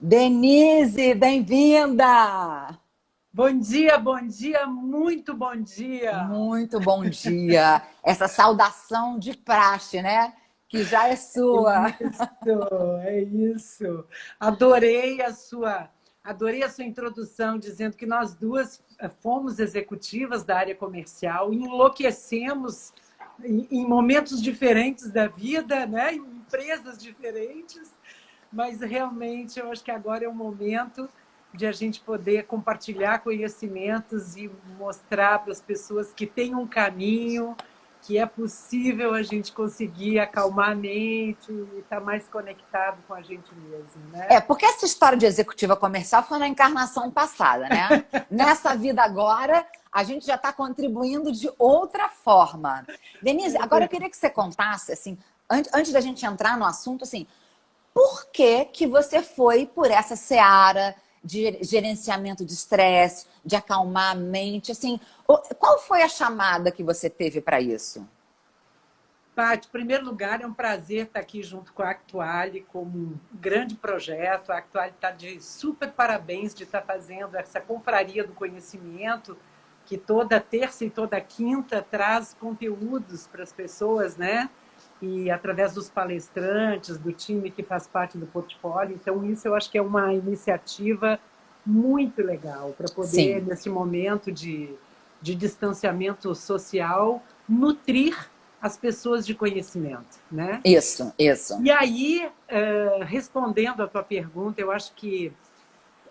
Denise, bem-vinda! Bom dia, muito bom dia! Muito bom dia. Essa saudação de praxe, né? Que já é É sua. isso, é isso. Adorei a sua introdução, dizendo que nós duas fomos executivas da área comercial, enlouquecemos em momentos diferentes da vida, né? Em empresas diferentes, mas realmente eu acho que agora é o momento de a gente poder compartilhar conhecimentos e mostrar para as pessoas que tem um caminho, que é possível a gente conseguir acalmar a mente e estar mais conectado com a gente mesmo, né? Porque essa história de executiva comercial foi na encarnação passada, né? Nessa vida agora, a gente já está contribuindo de outra forma. Denise, agora eu queria que você contasse, assim, antes da gente entrar no assunto, assim, por que que você foi por essa seara de gerenciamento de estresse, de acalmar a mente, assim, qual foi a chamada que você teve para isso? Paty, em primeiro lugar, é um prazer estar aqui junto com a Actuale como um grande projeto. A Actuale está de super parabéns de estar fazendo essa confraria do conhecimento, que toda terça e toda quinta traz conteúdos para as pessoas, né? E através dos palestrantes, do time que faz parte do portfólio. Então, isso eu acho que é uma iniciativa muito legal para poder, Sim, nesse momento de distanciamento social, nutrir as pessoas de conhecimento, né? isso. E aí, respondendo à tua pergunta, eu acho que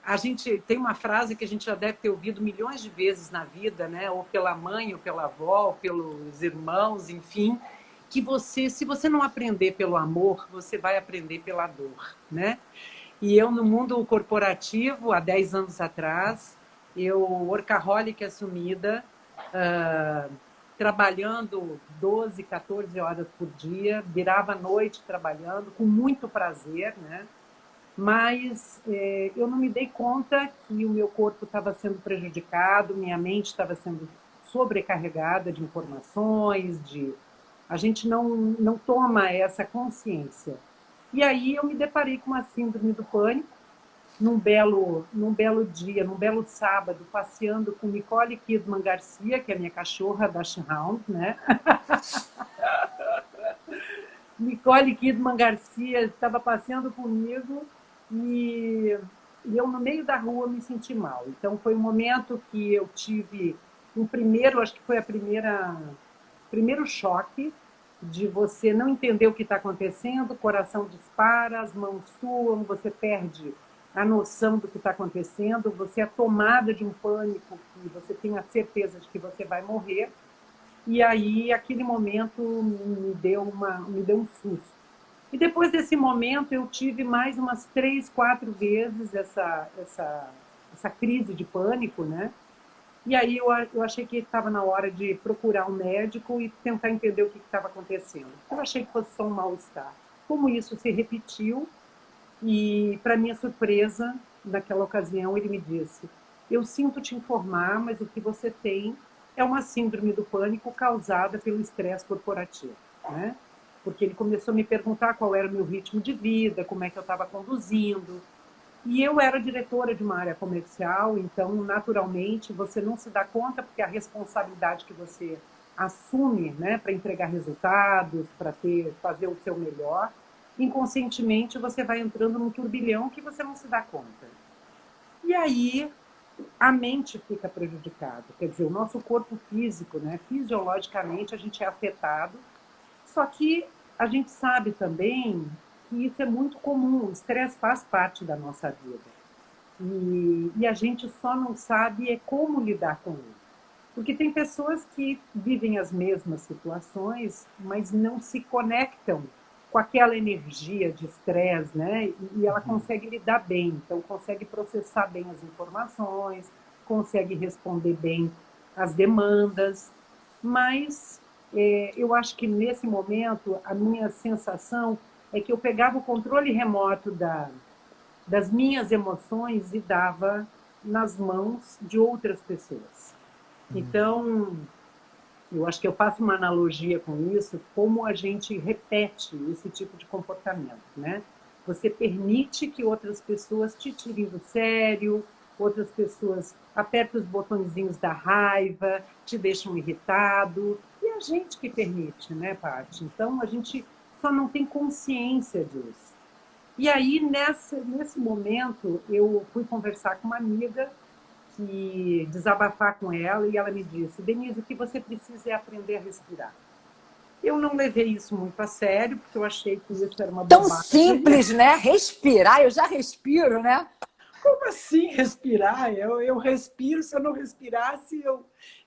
a gente tem uma frase que a gente já deve ter ouvido milhões de vezes na vida, né? Ou pela mãe, ou pela avó, ou pelos irmãos, enfim, que você, se você não aprender pelo amor, você vai aprender pela dor, né? E eu, no mundo corporativo, há 10 anos atrás, eu, workaholic assumida, uh, trabalhando 12, 14 horas por dia, virava a noite trabalhando, com muito prazer, né? Mas eu não me dei conta que o meu corpo estava sendo prejudicado, minha mente estava sendo sobrecarregada de informações, a gente não toma essa consciência. E aí eu me deparei com uma síndrome do pânico, num belo dia, num belo sábado, passeando com Nicole Kidman Garcia, que é a minha cachorra da Hound, né? Nicole Kidman Garcia estava passeando comigo e, e eu, no meio da rua, me senti mal. Então, foi um momento que eu tive um primeiro, acho que foi primeiro choque de você não entender o que está acontecendo, o coração dispara, as mãos suam, você perde a noção do que está acontecendo, você é tomada de um pânico que você tem a certeza de que você vai morrer. E aí, aquele momento me deu um susto. E depois desse momento, eu tive mais umas 3, 4 vezes essa crise de pânico, né? E aí eu achei que estava na hora de procurar um médico e tentar entender o que estava acontecendo. Eu achei que fosse só um mal-estar. Como isso se repetiu, e, para minha surpresa, naquela ocasião, ele me disse: eu sinto te informar, mas o que você tem é uma síndrome do pânico causada pelo estresse corporativo, né? Porque ele começou a me perguntar qual era o meu ritmo de vida, como é que eu estava conduzindo. E eu era diretora de uma área comercial, então, naturalmente, você não se dá conta, porque a responsabilidade que você assume, né, para entregar resultados, para fazer o seu melhor, inconscientemente você vai entrando num turbilhão que você não se dá conta. E aí a mente fica prejudicada, quer dizer, o nosso corpo físico, né, fisiologicamente a gente é afetado, só que a gente sabe também que isso é muito comum, o estresse faz parte da nossa vida. E a gente só não sabe como lidar com ele. Porque tem pessoas que vivem as mesmas situações, mas não se conectam com aquela energia de estresse, né? E ela consegue lidar bem, então consegue processar bem as informações, consegue responder bem às demandas, mas eu acho que nesse momento a minha sensação é que eu pegava o controle remoto das minhas emoções e dava nas mãos de outras pessoas. Então, eu acho que eu faço uma analogia com isso, como a gente repete esse tipo de comportamento, né? Você permite que outras pessoas te tirem do sério, outras pessoas apertam os botõezinhos da raiva, te deixam irritado. E a gente que permite, né, Paty? Então, a gente só não tem consciência disso. E aí, nesse momento, eu fui conversar com uma amiga, que desabafar com ela, e ela me disse: Denise, o que você precisa é aprender a respirar. Eu não levei isso muito a sério, porque eu achei que isso era uma Tão bobagem. simples, né? Respirar, eu já respiro, né? Como assim respirar? Eu respiro, se eu não respirasse,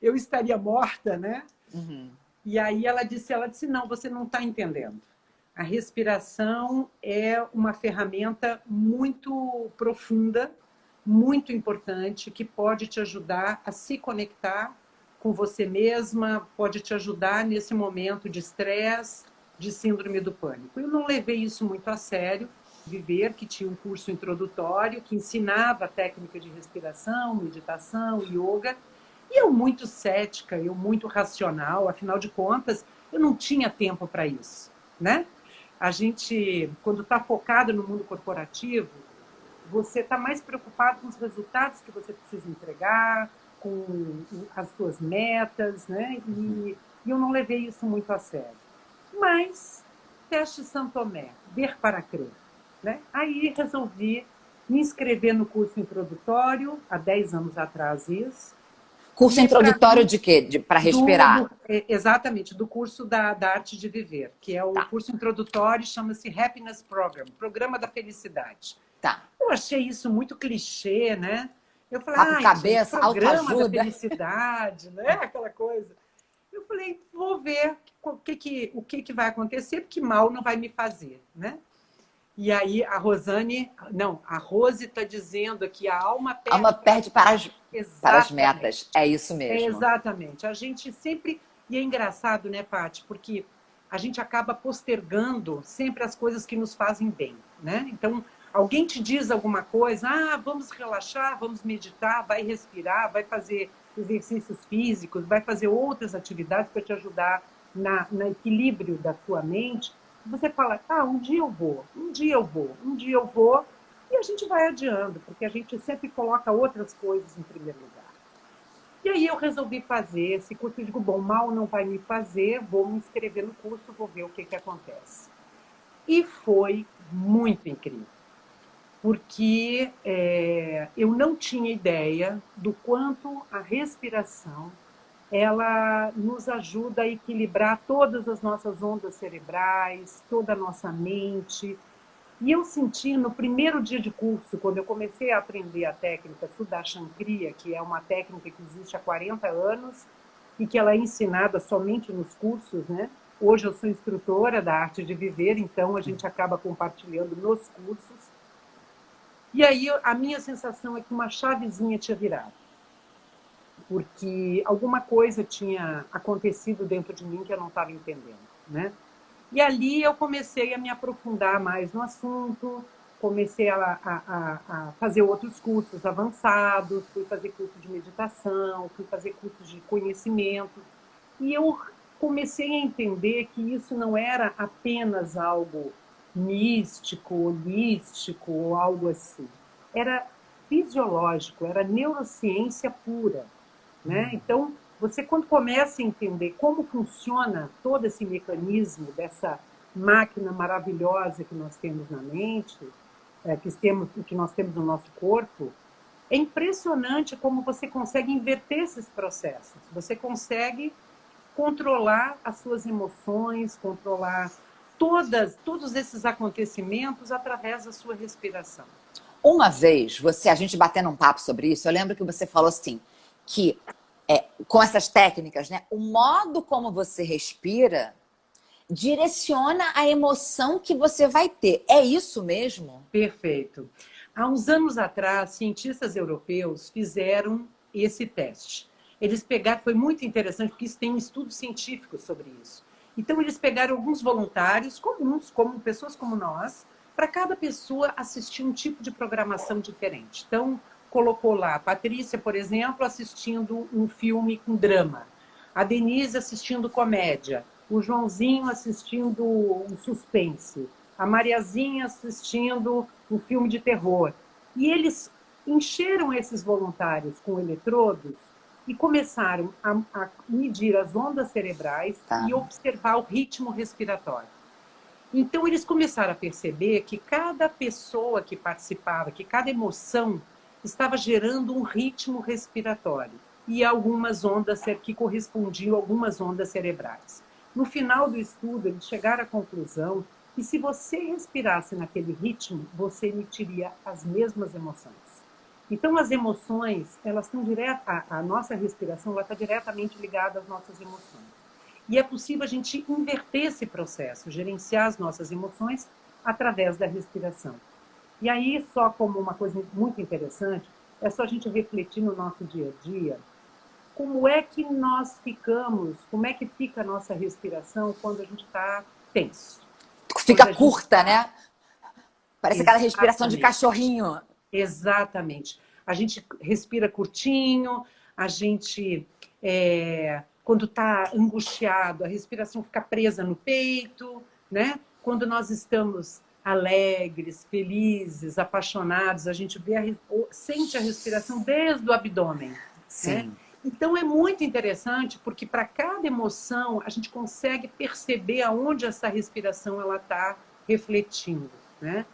eu estaria morta, né? Uhum. E aí ela disse, não, você não está entendendo. A respiração é uma ferramenta muito profunda, muito importante, que pode te ajudar a se conectar com você mesma, pode te ajudar nesse momento de estresse, de síndrome do pânico. Eu não levei isso muito a sério. Viver, que tinha um curso introdutório que ensinava a técnica de respiração, meditação, yoga, e eu muito cética, eu muito racional, afinal de contas, eu não tinha tempo para isso, né? A gente, quando está focado no mundo corporativo, você está mais preocupado com os resultados que você precisa entregar, com as suas metas, né? E eu não levei isso muito a sério. Mas, teste São Tomé, ver para crer. Né? Aí resolvi me inscrever no curso introdutório, há 10 anos atrás isso. Curso introdutório de quê? Para respirar? Exatamente, do curso da Arte de Viver, que é o Tá. curso introdutório, chama-se Happiness Program, Programa da Felicidade. Tá. Eu achei isso muito clichê, né? Eu falei, Papo cabeça, gente, Programa da autoajuda. Felicidade, né? Aquela coisa. Eu falei, vou ver o que vai acontecer, porque mal não vai me fazer, né? E aí a Rose está dizendo que a alma perde, Para as exatamente. metas. É isso mesmo. Exatamente. A gente sempre... E é engraçado, né, Paty? Porque a gente acaba postergando sempre as coisas que nos fazem bem, né? Então, alguém te diz alguma coisa, vamos relaxar, vamos meditar, vai respirar, vai fazer exercícios físicos, vai fazer outras atividades para te ajudar no equilíbrio da tua mente. Você fala, um dia eu vou, e a gente vai adiando, porque a gente sempre coloca outras coisas em primeiro lugar. E aí eu resolvi fazer esse curso. Eu digo, bom, mal não vai me fazer, vou me inscrever no curso, vou ver o que acontece. E foi muito incrível, porque eu não tinha ideia do quanto a respiração ela nos ajuda a equilibrar todas as nossas ondas cerebrais, toda a nossa mente. E eu senti no primeiro dia de curso, quando eu comecei a aprender a técnica Sudarshan Kriya, que é uma técnica que existe há 40 anos e que ela é ensinada somente nos cursos, né? Hoje eu sou instrutora da Arte de Viver, então a gente acaba compartilhando nos cursos. E aí a minha sensação é que uma chavezinha tinha virado, porque alguma coisa tinha acontecido dentro de mim que eu não estava entendendo, né? E ali eu comecei a me aprofundar mais no assunto, comecei a fazer outros cursos avançados, fui fazer curso de meditação, fui fazer cursos de conhecimento, e eu comecei a entender que isso não era apenas algo místico, holístico ou algo assim. Era fisiológico, era neurociência pura, né? Então, você quando começa a entender como funciona todo esse mecanismo dessa máquina maravilhosa que nós temos na mente, que nós temos no nosso corpo, é impressionante como você consegue inverter esses processos. Você consegue controlar as suas emoções, controlar todos esses acontecimentos através da sua respiração. Uma vez, a gente batendo um papo sobre isso, eu lembro que você falou assim, que com essas técnicas, né, o modo como você respira direciona a emoção que você vai ter. É isso mesmo? Perfeito. Há uns anos atrás, cientistas europeus fizeram esse teste. Eles pegaram, foi muito interessante, porque isso tem um estudo científico sobre isso. Então, eles pegaram alguns voluntários comuns, como pessoas como nós, para cada pessoa assistir um tipo de programação diferente. Então, colocou lá a Patrícia, por exemplo, assistindo um filme com drama, a Denise assistindo comédia, o Joãozinho assistindo um suspense, a Mariazinha assistindo um filme de terror. E eles encheram esses voluntários com eletrodos e começaram a medir as ondas cerebrais e observar o ritmo respiratório. Então, eles começaram a perceber que cada pessoa que participava, que cada emoção estava gerando um ritmo respiratório e algumas ondas que correspondiam a algumas ondas cerebrais. No final do estudo, eles chegaram à conclusão que se você respirasse naquele ritmo, você emitiria as mesmas emoções. Então, as emoções, elas estão a nossa respiração está diretamente ligada às nossas emoções. E é possível a gente inverter esse processo, gerenciar as nossas emoções através da respiração. E aí, só como uma coisa muito interessante, é só a gente refletir no nosso dia a dia como é que nós ficamos, como é que fica a nossa respiração quando a gente está tenso. Fica curta, né? Parece aquela respiração de Exatamente. cachorrinho. Exatamente. A gente respira curtinho, a gente, quando está angustiado, a respiração fica presa no peito, né? Quando nós estamos alegres, felizes, apaixonados, a gente sente a respiração desde o abdômen. Sim. Né? Então, é muito interessante, porque para cada emoção, a gente consegue perceber aonde essa respiração está refletindo, né?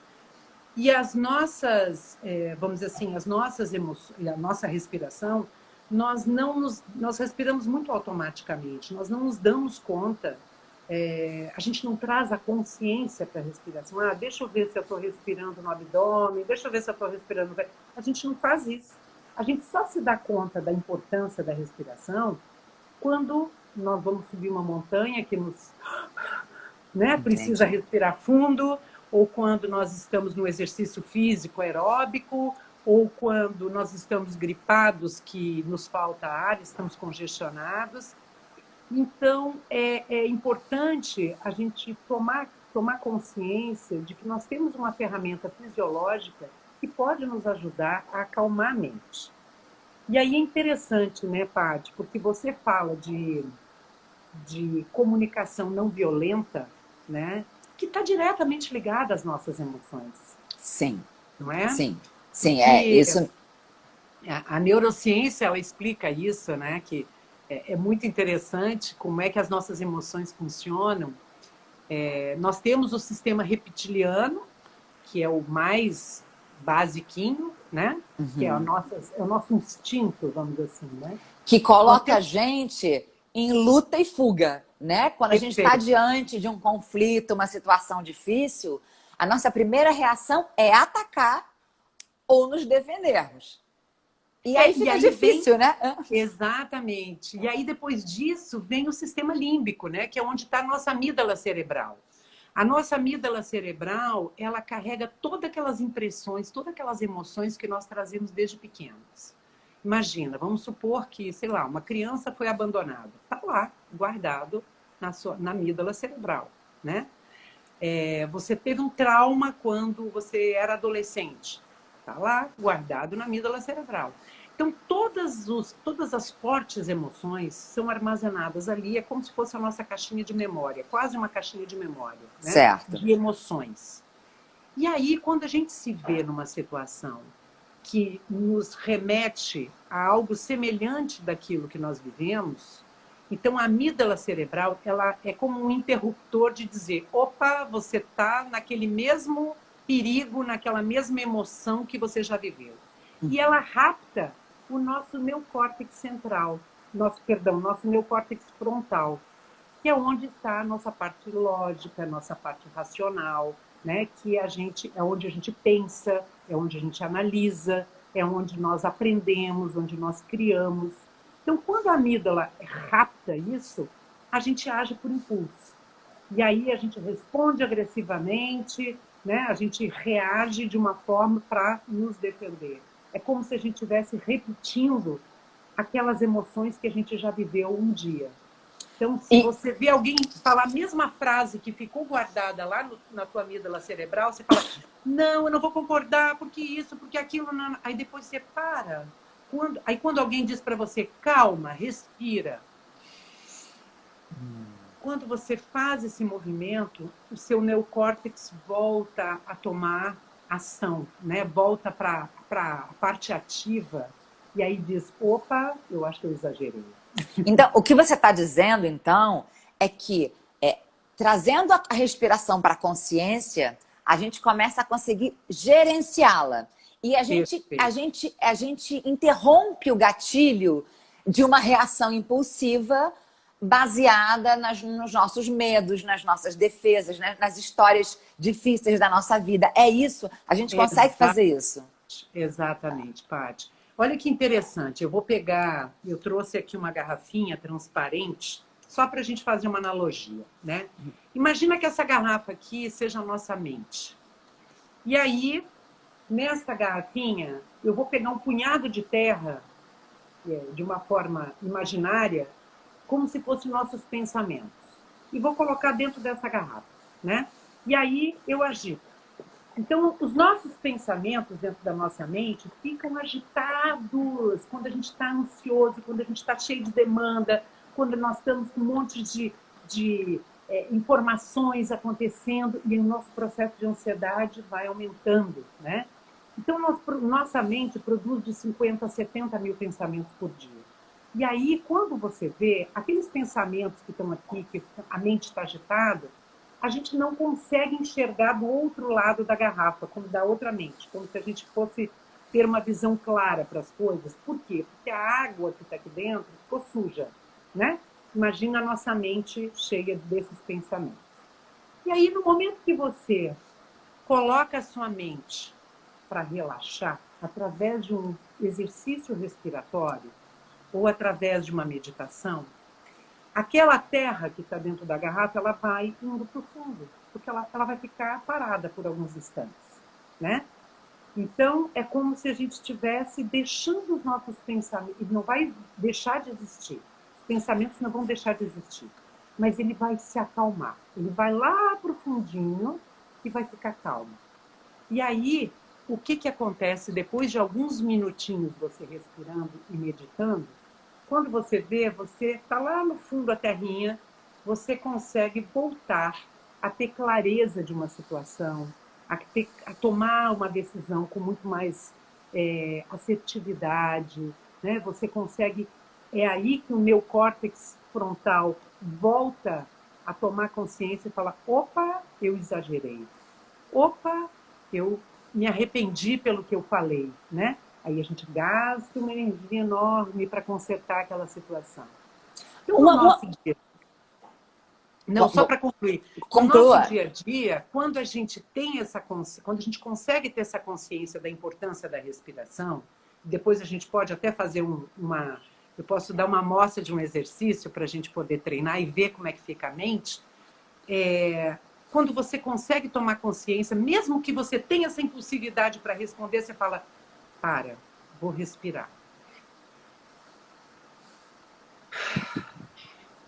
E as nossas, vamos dizer assim, as nossas emoções, a nossa respiração, nós respiramos muito automaticamente, nós não nos damos conta, a gente não traz a consciência para a respiração. Deixa eu ver se eu estou respirando no abdômen, deixa eu ver se eu estou respirando. A gente não faz isso. A gente só se dá conta da importância da respiração quando nós vamos subir uma montanha que nos precisa respirar fundo, ou quando nós estamos no exercício físico aeróbico, ou quando nós estamos gripados, que nos falta ar, estamos congestionados. Então, é importante a gente tomar consciência de que nós temos uma ferramenta fisiológica que pode nos ajudar a acalmar a mente. E aí é interessante, né, Paty, porque você fala de comunicação não violenta, né, que está diretamente ligada às nossas emoções. Sim. Não é? Sim, sim, isso. A neurociência, ela explica isso, né, que é muito interessante como é que as nossas emoções funcionam. Nós temos o sistema reptiliano, que é o mais basiquinho, né? Uhum. Que é o nosso instinto, vamos dizer assim, né? Que coloca a gente em luta e fuga, né? Quando a gente está diante de um conflito, uma situação difícil, a nossa primeira reação é atacar ou nos defendermos. E aí fica difícil, né? Exatamente. E aí, depois disso, vem o sistema límbico, né? Que é onde está a nossa amígdala cerebral. A nossa amígdala cerebral, ela carrega todas aquelas impressões, todas aquelas emoções que nós trazemos desde pequenos. Imagina, vamos supor que, sei lá, uma criança foi abandonada. Está lá, guardado na amígdala cerebral, né? Você teve um trauma quando você era adolescente. Está lá, guardado na amígdala cerebral. Então, todas as fortes emoções são armazenadas ali, é como se fosse a nossa caixinha de memória, quase uma caixinha de memória, né? Certo. De emoções. E aí, quando a gente se vê numa situação que nos remete a algo semelhante daquilo que nós vivemos, então a amígdala cerebral, ela é como um interruptor de dizer, opa, você está naquele mesmo perigo, naquela mesma emoção que você já viveu. E ela rapta o nosso neocórtex central, nosso neocórtex frontal, que é onde está a nossa parte lógica, a nossa parte racional, né? Que é onde a gente pensa, é onde a gente analisa, é onde nós aprendemos, onde nós criamos. Então, quando a amígdala rapta isso, a gente age por impulso. E aí a gente responde agressivamente, né? A gente reage de uma forma para nos defender. É como se a gente estivesse repetindo aquelas emoções que a gente já viveu um dia. Então, se você vê alguém falar a mesma frase que ficou guardada lá na tua amígdala cerebral, você fala, não, eu não vou concordar, porque isso, porque aquilo. Não. Aí depois você para. Aí quando alguém diz para você, calma, respira. quando você faz esse movimento, o seu neocórtex volta a tomar ação, né? Volta para a parte ativa e aí diz, opa, eu acho que eu exagerei. Então, o que você está dizendo, então, é que trazendo a respiração para a consciência, a gente começa a conseguir gerenciá-la. E a gente interrompe o gatilho de uma reação impulsiva baseada nos nossos medos, nas nossas defesas, né? Nas histórias difíceis da nossa vida. É isso? A gente consegue fazer isso? Exatamente, Paty. Olha que interessante, eu trouxe aqui uma garrafinha transparente, só para a gente fazer uma analogia, né? Imagina que essa garrafa aqui seja a nossa mente. E aí, nessa garrafinha, eu vou pegar um punhado de terra, de uma forma imaginária, como se fossem nossos pensamentos. E vou colocar dentro dessa garrafa, né? E aí eu agito. Então, os nossos pensamentos dentro da nossa mente ficam agitados quando a gente está ansioso, quando a gente está cheio de demanda, quando nós estamos com um monte de informações acontecendo e o nosso processo de ansiedade vai aumentando, né? Então, nossa mente produz de 50 a 70 mil pensamentos por dia. E aí, quando você vê aqueles pensamentos que estão aqui, que a mente está agitada, a gente não consegue enxergar do outro lado da garrafa, como da outra mente, como se a gente fosse ter uma visão clara para as coisas. Por quê? Porque a água que está aqui dentro ficou suja, né? Imagina a nossa mente cheia desses pensamentos. E aí, no momento que você coloca a sua mente para relaxar, através de um exercício respiratório ou através de uma meditação, aquela terra que está dentro da garrafa, ela vai indo para o fundo, porque ela vai ficar parada por alguns instantes, né? Então, é como se a gente estivesse deixando os nossos pensamentos, ele não vai deixar de existir, os pensamentos não vão deixar de existir, mas ele vai se acalmar, ele vai lá para o fundinho e vai ficar calmo. E aí, o que acontece depois de alguns minutinhos você respirando e meditando? Quando você vê, você está lá no fundo da terrinha, você consegue voltar a ter clareza de uma situação, a tomar uma decisão com muito mais assertividade, né? Você consegue, é aí que o neocórtex frontal volta a tomar consciência e fala, opa, eu exagerei, opa, eu me arrependi pelo que eu falei, né? Aí a gente gasta uma energia enorme para consertar aquela situação. Então, no nosso dia... Não, só para concluir. No nosso dia a dia, quando a gente tem quando a gente consegue ter essa consciência da importância da respiração, depois a gente pode até fazer eu posso dar uma amostra de um exercício para a gente poder treinar e ver como é que fica a mente. Quando você consegue tomar consciência, mesmo que você tenha essa impulsividade para responder, você fala, vou respirar.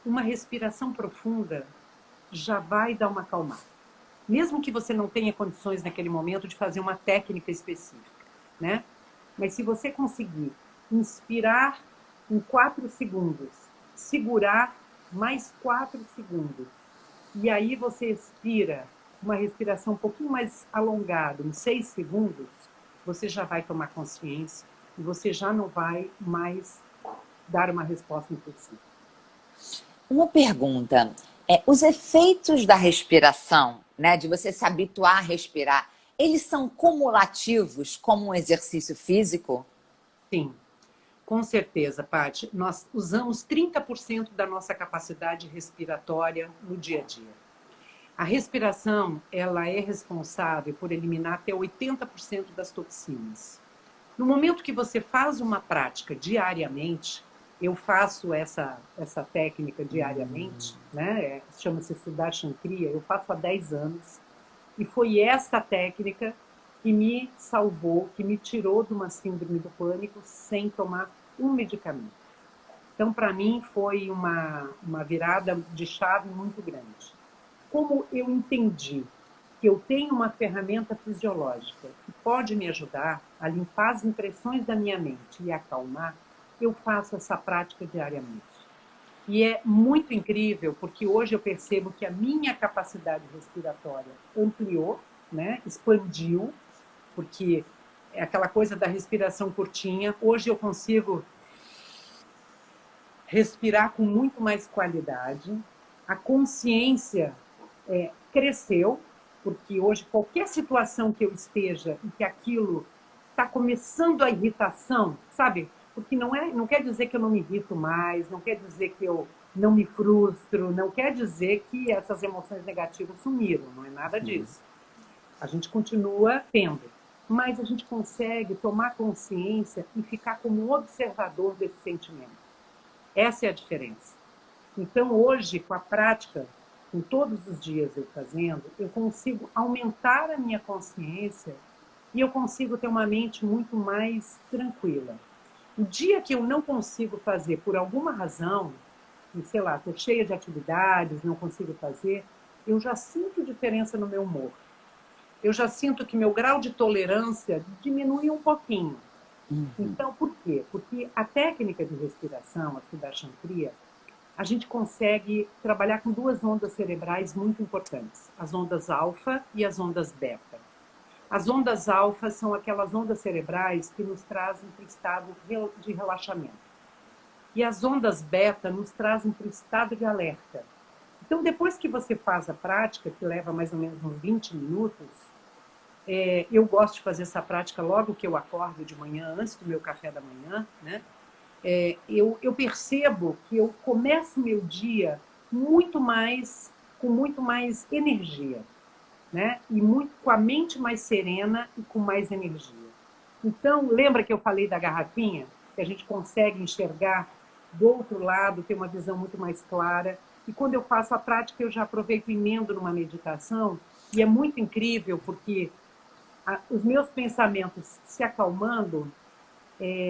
Uma respiração profunda já vai dar uma acalmada. Mesmo que você não tenha condições naquele momento de fazer uma técnica específica, né? Mas se você conseguir inspirar em 4 segundos, segurar mais 4 segundos, e aí você expira uma respiração um pouquinho mais alongada, em 6 segundos, você já vai tomar consciência e você já não vai mais dar uma resposta impulsiva. Uma pergunta, os efeitos da respiração, né, de você se habituar a respirar, eles são cumulativos como um exercício físico? Sim, com certeza, Paty. Nós usamos 30% da nossa capacidade respiratória no dia a dia. A respiração, ela é responsável por eliminar até 80% das toxinas. No momento que você faz uma prática diariamente, eu faço essa técnica diariamente, né? Chama-se Sudarshan Kriya, eu faço há 10 anos, e foi essa técnica que me salvou, que me tirou de uma síndrome do pânico sem tomar um medicamento. Então, para mim, foi uma virada de chave muito grande. Como eu entendi que eu tenho uma ferramenta fisiológica que pode me ajudar a limpar as impressões da minha mente e acalmar, eu faço essa prática diariamente. E é muito incrível, porque hoje eu percebo que a minha capacidade respiratória ampliou, né? Expandiu, porque é aquela coisa da respiração curtinha. Hoje eu consigo respirar com muito mais qualidade. A consciência cresceu, porque hoje qualquer situação que eu esteja e que aquilo está começando a irritação, sabe? Porque não quer dizer que eu não me irrito mais, não quer dizer que eu não me frustro, não quer dizer que essas emoções negativas sumiram, não é nada disso. A gente continua tendo, mas a gente consegue tomar consciência e ficar como observador desses sentimentos. Essa é a diferença. Então, hoje, com a prática, com todos os dias eu fazendo, eu consigo aumentar a minha consciência e eu consigo ter uma mente muito mais tranquila. O dia que eu não consigo fazer por alguma razão, sei lá, estou cheia de atividades, não consigo fazer, eu já sinto diferença no meu humor. Eu já sinto que meu grau de tolerância diminui um pouquinho. Então, por quê? Porque a técnica de respiração, a Sudarshan Kriya, a gente consegue trabalhar com duas ondas cerebrais muito importantes, as ondas alfa e as ondas beta. As ondas alfa são aquelas ondas cerebrais que nos trazem para o estado de relaxamento. E as ondas beta nos trazem para o estado de alerta. Então, depois que você faz a prática, que leva mais ou menos uns 20 minutos, eu gosto de fazer essa prática logo que eu acordo de manhã, antes do meu café da manhã, né? Eu percebo que eu começo meu dia com muito mais energia, né? E com a mente mais serena e com mais energia. Então, lembra que eu falei da garrafinha? Que a gente consegue enxergar do outro lado, ter uma visão muito mais clara. E quando eu faço a prática, eu já aproveito e emendo numa meditação. E é muito incrível, porque os meus pensamentos se acalmando,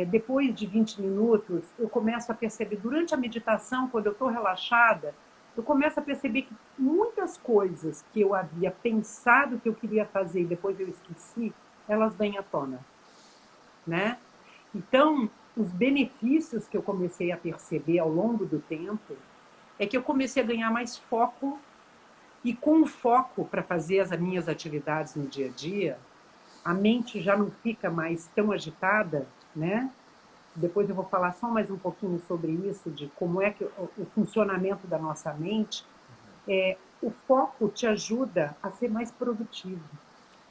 depois de 20 minutos, eu começo a perceber, durante a meditação, quando eu estou relaxada, eu começo a perceber que muitas coisas que eu havia pensado que eu queria fazer e depois eu esqueci, elas vêm à tona, né? Então, os benefícios que eu comecei a perceber ao longo do tempo é que eu comecei a ganhar mais foco e com o foco para fazer as minhas atividades no dia a dia, a mente já não fica mais tão agitada, né? Depois eu vou falar só mais um pouquinho sobre isso, de como é que o funcionamento da nossa mente. O foco te ajuda a ser mais produtivo,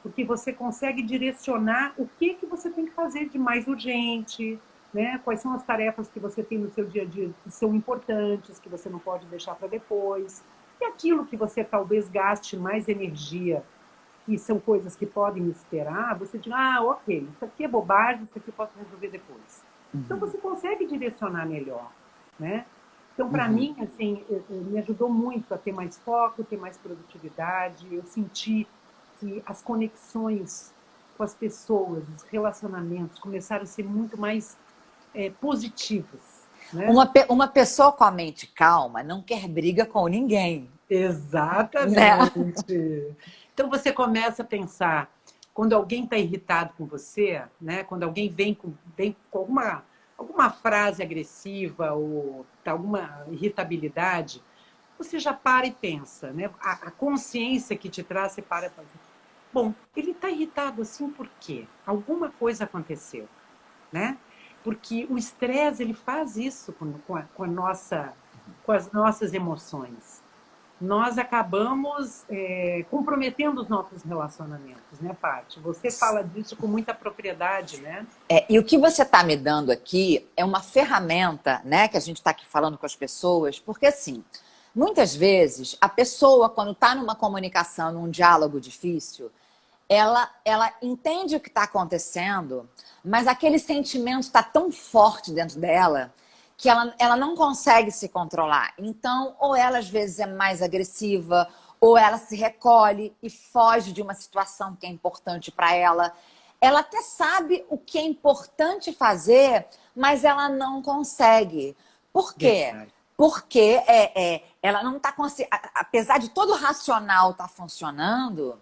porque você consegue direcionar o que você tem que fazer de mais urgente, né? Quais são as tarefas que você tem no seu dia a dia que são importantes, que você não pode deixar para depois, e aquilo que você talvez gaste mais energia, que são coisas que podem esperar, você diz, ok, isso aqui é bobagem, isso aqui eu posso resolver depois. Então, você consegue direcionar melhor, né? Então, para mim, assim, me ajudou muito a ter mais foco, ter mais produtividade. Eu senti que as conexões com as pessoas, os relacionamentos começaram a ser muito mais positivos, né? Uma pessoa com a mente calma não quer briga com ninguém. Exatamente. Né? Então, você começa a pensar, quando alguém está irritado com você, né? Quando alguém vem com alguma frase agressiva ou alguma irritabilidade, você já para e pensa, né? A consciência que te traz, você para e pensa, bom, ele está irritado assim por quê? Alguma coisa aconteceu, né? Porque o estresse, ele faz isso com as nossas emoções. Nós acabamos comprometendo os nossos relacionamentos, né, Paty? Você fala disso com muita propriedade, né? E o que você está me dando aqui é uma ferramenta, né, que a gente está aqui falando com as pessoas, porque assim, muitas vezes a pessoa, quando está numa comunicação, num diálogo difícil, ela entende o que está acontecendo, mas aquele sentimento está tão forte dentro dela que ela não consegue se controlar. Então, ou ela às vezes é mais agressiva, ou ela se recolhe e foge de uma situação que é importante para ela. Ela até sabe o que é importante fazer, mas ela não consegue. Por quê? Porque ela não está conseguindo. Apesar de todo o racional estar funcionando,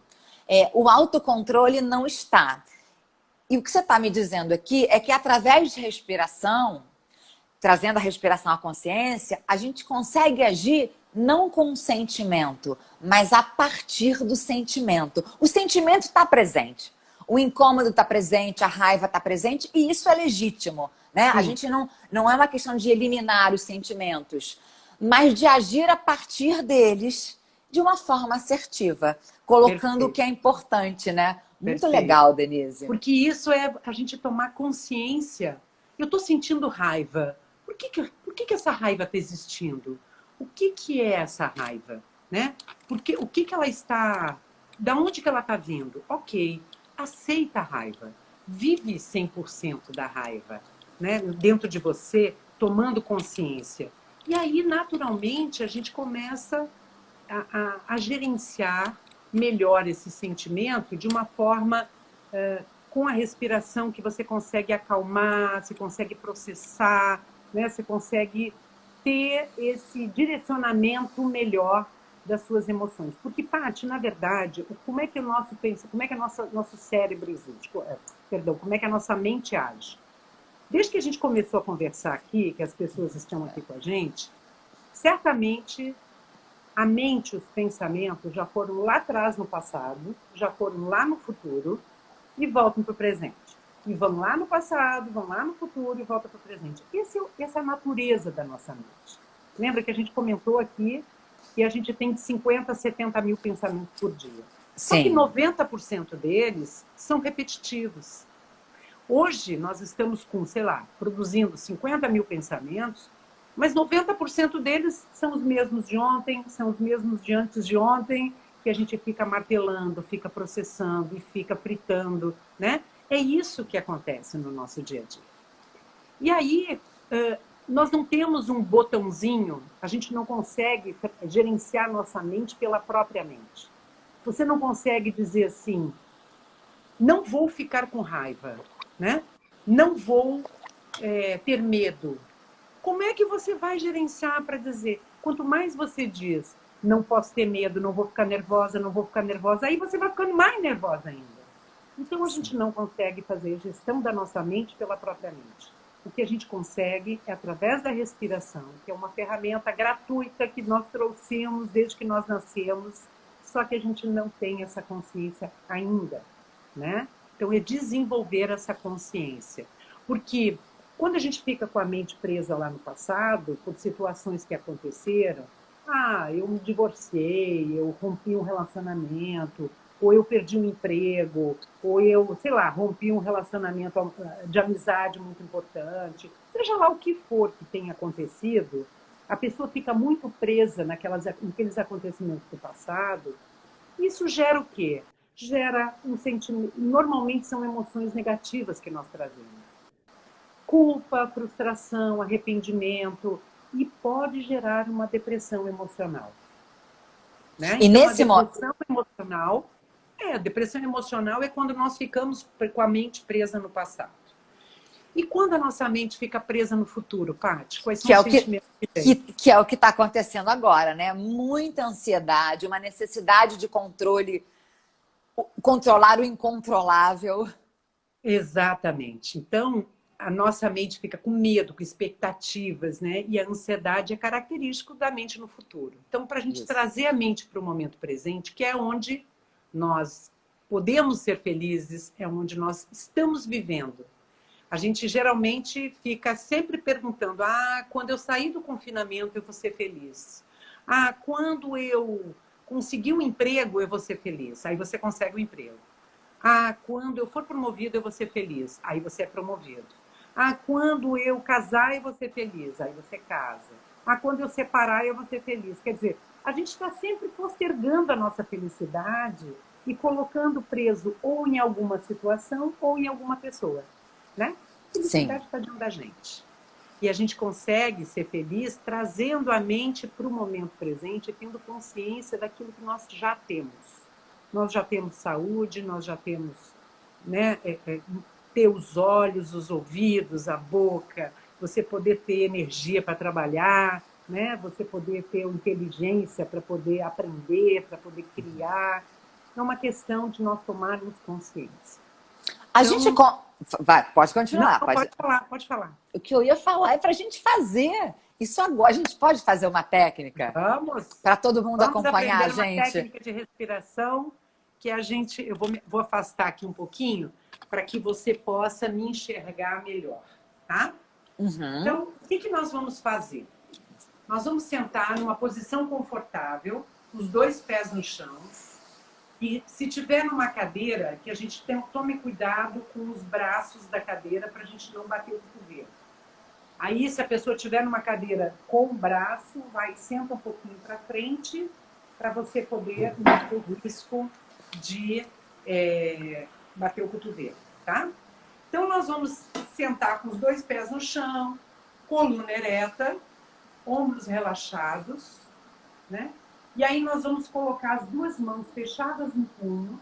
o autocontrole não está. E o que você está me dizendo aqui é que através de respiração, trazendo a respiração à consciência, a gente consegue agir não com o sentimento, mas a partir do sentimento. O sentimento está presente, o incômodo está presente, a raiva está presente, e isso é legítimo, né? A gente não é uma questão de eliminar os sentimentos, mas de agir a partir deles de uma forma assertiva, colocando o que é importante, né? Muito legal, Denise. Porque isso é a gente tomar consciência. Eu estou sentindo raiva. Por que essa raiva está existindo? O que é essa raiva? Né? Porque, o que ela está... Da onde que ela está vindo? Ok, aceita a raiva. Vive 100% da raiva, né? Dentro de você, tomando consciência. E aí, naturalmente, a gente começa a gerenciar melhor esse sentimento de uma forma com a respiração que você consegue acalmar, você consegue processar, né? Você consegue ter esse direcionamento melhor das suas emoções. Porque, Paty, na verdade, como é que o nosso cérebro existe? Perdão, como é que a nossa mente age? Desde que a gente começou a conversar aqui, que as pessoas estão aqui com a gente, certamente a mente e os pensamentos já foram lá atrás no passado, já foram lá no futuro e voltam para o presente. E vão lá no passado, vão lá no futuro e voltam para o presente. Essa é a natureza da nossa mente. Lembra que a gente comentou aqui que a gente tem de 50 a 70 mil pensamentos por dia. Só que 90% deles são repetitivos. Hoje nós estamos com, sei lá, produzindo 50 mil pensamentos, mas 90% deles são os mesmos de ontem, são os mesmos de antes de ontem, que a gente fica martelando, fica processando e fica fritando, né? É isso que acontece no nosso dia a dia. E aí, nós não temos um botãozinho, a gente não consegue gerenciar nossa mente pela própria mente. Você não consegue dizer assim, não vou ficar com raiva, né? Não vou ter medo. Como é que você vai gerenciar para dizer? Quanto mais você diz, não posso ter medo, não vou ficar nervosa, não vou ficar nervosa, aí você vai ficando mais nervosa ainda. Então, a gente não consegue fazer gestão da nossa mente pela própria mente. O que a gente consegue é através da respiração, que é uma ferramenta gratuita que nós trouxemos desde que nós nascemos, só que a gente não tem essa consciência ainda, né? Então, é desenvolver essa consciência. Porque quando a gente fica com a mente presa lá no passado, por situações que aconteceram, eu me divorciei, eu rompi um relacionamento, ou eu perdi um emprego, ou eu, sei lá, rompi um relacionamento de amizade muito importante. Seja lá o que for que tenha acontecido, a pessoa fica muito presa naqueles acontecimentos do passado. Isso gera o quê? Gera um sentimento... Normalmente são emoções negativas que nós trazemos. Culpa, frustração, arrependimento, e pode gerar uma depressão emocional. Né? E então, nesse a depressão emocional é quando nós ficamos com a mente presa no passado. E quando a nossa mente fica presa no futuro, Paty? Quais são os sentimentos que tem? Que é o que está acontecendo agora, né? Muita ansiedade, uma necessidade de controle, controlar o incontrolável. Exatamente. Então, a nossa mente fica com medo, com expectativas, né? E a ansiedade é característico da mente no futuro. Então, para a gente trazer a mente para o momento presente, que é onde nós podemos ser felizes, é onde nós estamos vivendo. A gente geralmente fica sempre perguntando, quando eu sair do confinamento eu vou ser feliz. Quando eu conseguir um emprego eu vou ser feliz. Aí você consegue o emprego. Quando eu for promovido eu vou ser feliz. Aí você é promovido. Quando eu casar eu vou ser feliz. Aí você casa. Quando eu separar eu vou ser feliz. Quer dizer, a gente está sempre postergando a nossa felicidade e colocando preso ou em alguma situação ou em alguma pessoa, né? A felicidade está dentro da gente. E a gente consegue ser feliz trazendo a mente para o momento presente e tendo consciência daquilo que nós já temos. Nós já temos saúde, nós já temos, né, ter os olhos, os ouvidos, a boca, você poder ter energia para trabalhar, né? Você poder ter inteligência para poder aprender, para poder criar. É uma questão de nós tomarmos consciência. A gente Vai, pode continuar. Não, pode falar, pode falar. O que eu ia falar é para a gente fazer isso agora. A gente pode fazer uma técnica? Vamos. Para todo mundo acompanhar a Vamos aprender uma gente? técnica de respiração que a gente... Eu vou afastar aqui um pouquinho para que você possa me enxergar melhor, tá? Uhum. Então, o que nós vamos fazer? Nós vamos sentar numa posição confortável, os 2 pés no chão. E se tiver numa cadeira, que a gente tome cuidado com os braços da cadeira para a gente não bater o cotovelo. Aí, se a pessoa estiver numa cadeira com o braço, senta um pouquinho para frente, para você poder não ter o risco de bater o cotovelo, tá? Então, nós vamos sentar com os 2 pés no chão, coluna ereta, ombros relaxados, né? E aí nós vamos colocar as 2 mãos fechadas no punho,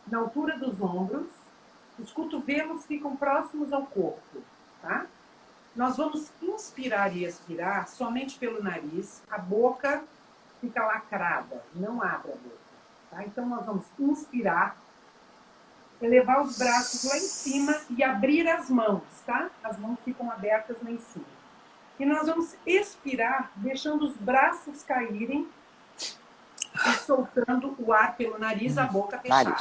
na altura dos ombros, os cotovelos ficam próximos ao corpo, tá? Nós vamos inspirar e expirar somente pelo nariz, a boca fica lacrada, não abre a boca, tá? Então nós vamos inspirar, elevar os braços lá em cima e abrir as mãos, tá? As mãos ficam abertas lá em cima. E nós vamos expirar, deixando os braços caírem e soltando o ar pelo nariz, a boca fechada.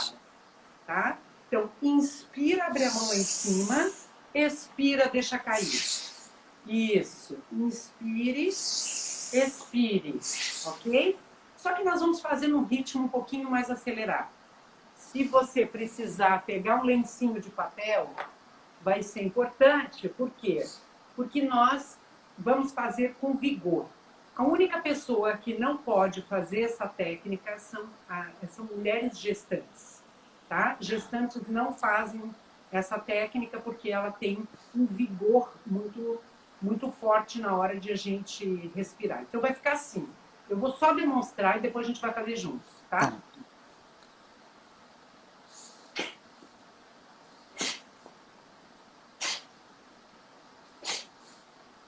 Tá? Então, inspira, abre a mão lá em cima, expira, deixa cair. Isso. Inspire, expire. Ok? Só que nós vamos fazer num ritmo um pouquinho mais acelerado. Se você precisar pegar um lencinho de papel, vai ser importante. Por quê? Porque nós vamos fazer com vigor. A única pessoa que não pode fazer essa técnica são mulheres gestantes. Tá? Gestantes não fazem essa técnica porque ela tem um vigor muito, muito forte na hora de a gente respirar. Então vai ficar assim. Eu vou só demonstrar e depois a gente vai fazer juntos, tá?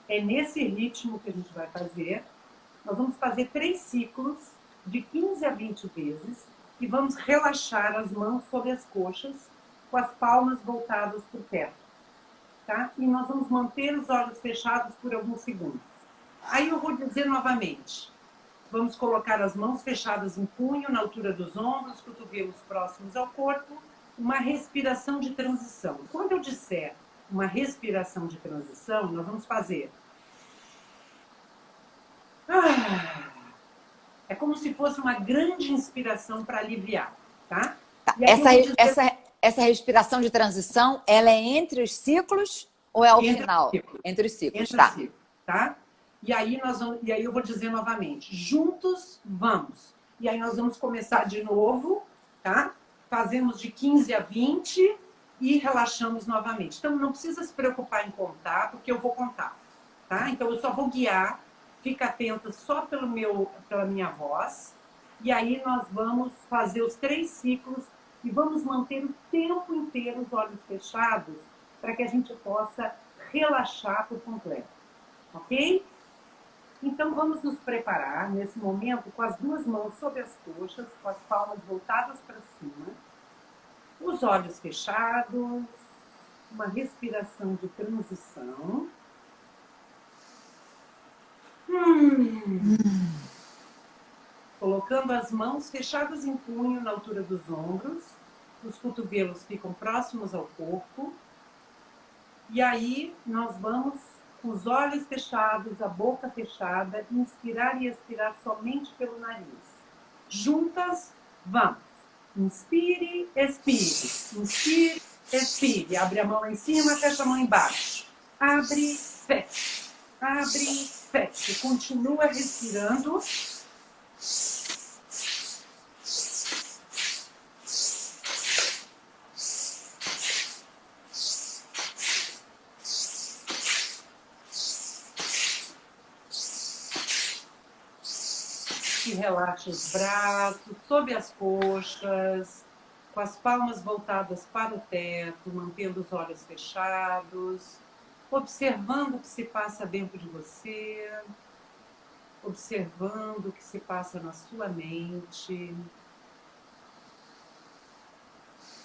É nesse ritmo que a gente vai fazer. Nós vamos fazer 3 ciclos de 15 a 20 vezes e vamos relaxar as mãos sobre as coxas com as palmas voltadas para o teto. Tá? E nós vamos manter os olhos fechados por alguns segundos. Aí eu vou dizer novamente. Vamos colocar as mãos fechadas em punho, na altura dos ombros, cotovelos próximos ao corpo. Uma respiração de transição. Quando eu disser uma respiração de transição, nós vamos fazer... É como se fosse uma grande inspiração para aliviar, tá? Essa respiração de transição, ela é entre os ciclos ou é ao final? Entre os ciclos, entre os ciclos, tá? E aí eu vou dizer novamente, juntos vamos. E aí nós vamos começar de novo, tá? Fazemos de 15 a 20 e relaxamos novamente. Então não precisa se preocupar em contar, porque eu vou contar, tá? Então eu só vou guiar. Fica atenta só pela minha voz. E aí nós vamos fazer os 3 ciclos e vamos manter o tempo inteiro os olhos fechados para que a gente possa relaxar por completo. Ok? Então vamos nos preparar nesse momento com as 2 mãos sobre as coxas, com as palmas voltadas para cima, os olhos fechados, uma respiração de transição. Colocando as mãos fechadas em punho na altura dos ombros, os cotovelos ficam próximos ao corpo. E aí nós vamos, com os olhos fechados, a boca fechada, inspirar e expirar somente pelo nariz. Juntas, vamos. Inspire, expire. Inspire, expire. Abre a mão lá em cima, fecha a mão embaixo. Abre, fecha. Abre, fecha. Continua respirando. E relaxa os braços, sob as coxas, com as palmas voltadas para o teto, mantendo os olhos fechados, observando o que se passa dentro de você, observando o que se passa na sua mente.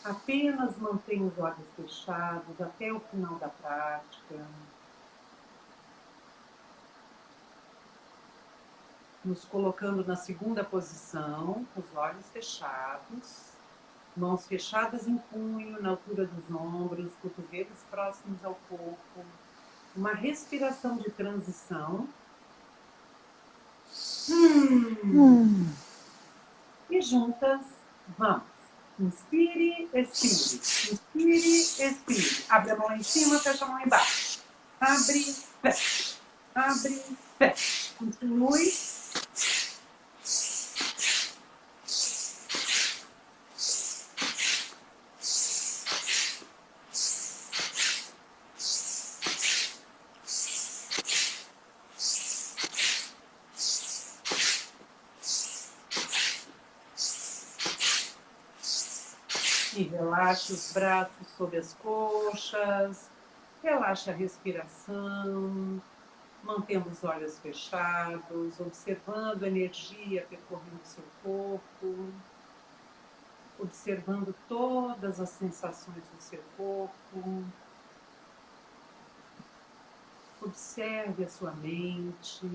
Apenas mantenha os olhos fechados até o final da prática. Nos colocando na segunda posição, com os olhos fechados, mãos fechadas em punho, na altura dos ombros, cotovelos próximos ao corpo. Uma respiração de transição. E juntas, vamos. Inspire, expire. Inspire, expire. Abre a mão lá em cima, fecha a mão embaixo. Abre, fecha. Abre, fecha. Continue. E relaxa os braços sobre as coxas, relaxa a respiração, mantendo os olhos fechados, observando a energia percorrendo o seu corpo, observando todas as sensações do seu corpo. Observe a sua mente.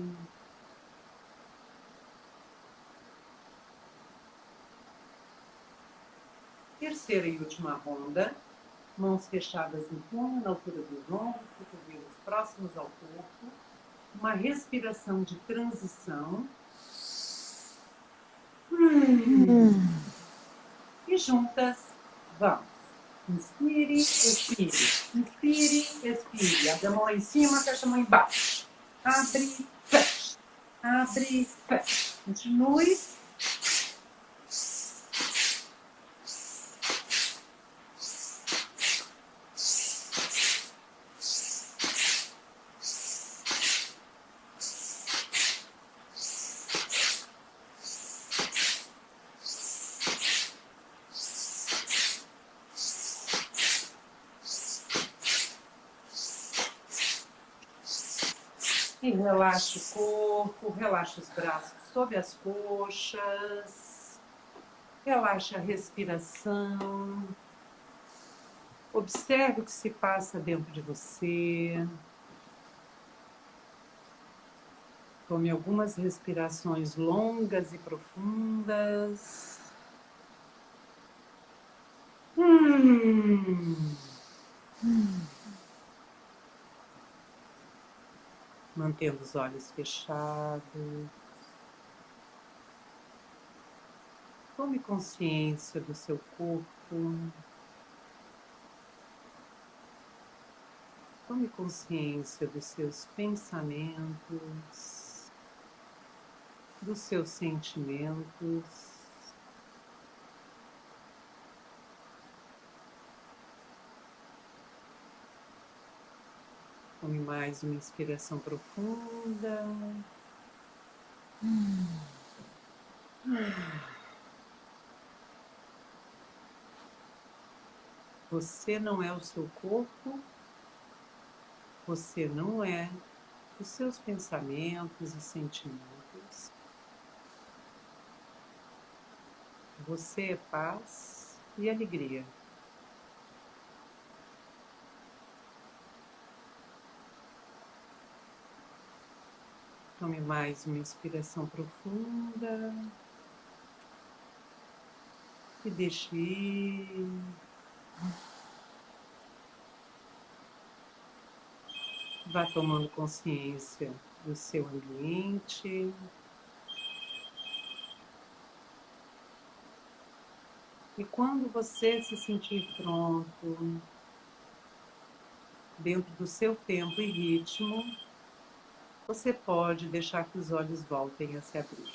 Terceira e última ronda, mãos fechadas em punho, na altura dos ombros, cotovelos próximos ao corpo. Uma respiração de transição. E juntas, vamos. Inspire, expire. Inspire, expire. Abre a mão lá em cima, fecha a mão embaixo. Abre, fecha. Abre, fecha. Continue. E relaxa o corpo, relaxa os braços sob as coxas, relaxa a respiração, observe o que se passa dentro de você. Tome algumas respirações longas e profundas. Mantendo os olhos fechados. Tome consciência do seu corpo. Tome consciência dos seus pensamentos, dos seus sentimentos. Tome mais uma inspiração profunda. Você não é o seu corpo, você não é os seus pensamentos e sentimentos. Você é paz e alegria. Tome mais uma inspiração profunda e deixe ir. Vá tomando consciência do seu ambiente. E quando você se sentir pronto, dentro do seu tempo e ritmo, você pode deixar que os olhos voltem a se abrir.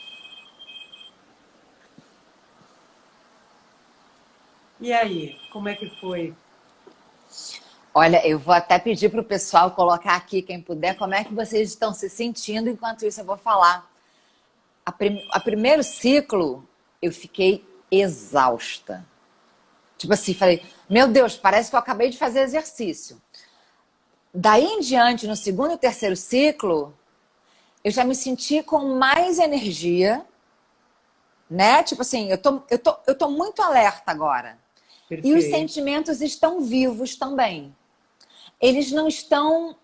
E aí, como é que foi? Olha, eu vou até pedir para o pessoal colocar aqui, quem puder, como é que vocês estão se sentindo. Enquanto isso, eu vou falar. A primeiro ciclo, eu fiquei exausta. Tipo assim, falei, meu Deus, parece que eu acabei de fazer exercício. Daí em diante, no segundo e terceiro ciclo, eu já me senti com mais energia, né? Tipo assim, eu tô muito alerta agora. E os Perfeito. sentimentos estão vivos também. Eles não estão